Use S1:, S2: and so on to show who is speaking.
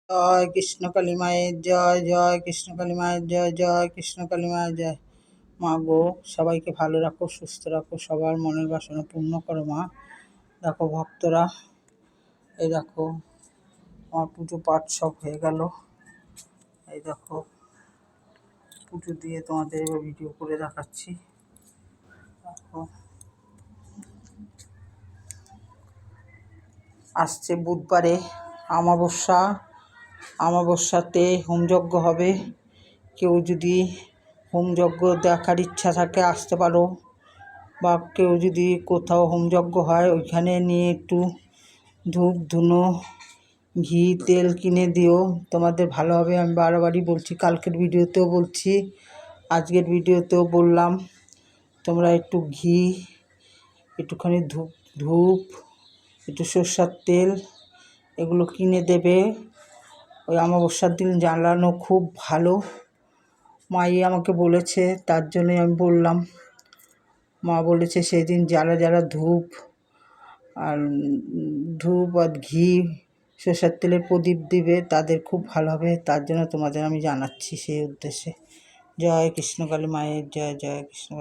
S1: জয় কৃষ্ণকালী মায়ের জয়, জয় কৃষ্ণকালী মায়ের জয়, জয় কৃষ্ণকালী মায়ের জয়। মা গো, সবাইকে ভালো রাখো, সুস্থ রাখো, সবার মনের বাসনা পূর্ণ করো মা। দেখো ভক্তরা, এই দেখো আমার পুজো পাঠ সব হয়ে গেল। এই দেখো পুজো দিয়ে তোমাদের এবার ভিডিও করে দেখাচ্ছি। দেখো আসছে বুধবারে আমাবস্যাতে হোমযজ্ঞ হবে। কেউ যদি হোমযজ্ঞ দেখার ইচ্ছা থাকে আসতে পারো, বা কেউ যদি কোথাও হোমযজ্ঞ হয় ওইখানে নিয়ে একটু ধূপ ধুনো ঘি তেল কিনে দিও, তোমাদের ভালো হবে। আমি বারবারই বলছি, কালকের ভিডিওতেও বলছি, আজকের ভিডিওতেও বললাম, তোমরা একটু ঘি, একটুখানি ধূপ একটু সরষের তেল এগুলো কিনে দেবে। ওই অমাবস্যার দিন জ্বালানো খুব ভালো, মাই আমাকে বলেছে, তার জন্যই আমি বললাম। মা বলেছে সেদিন যারা যারা ধূপ আর ঘি সরষের তেলের প্রদীপ দিবে তাদের খুব ভালো হবে, তার জন্য তোমাদের আমি জানাচ্ছি সেই উদ্দেশ্যে। জয় কৃষ্ণকালী মায়ের জয়, জয় কৃষ্ণ।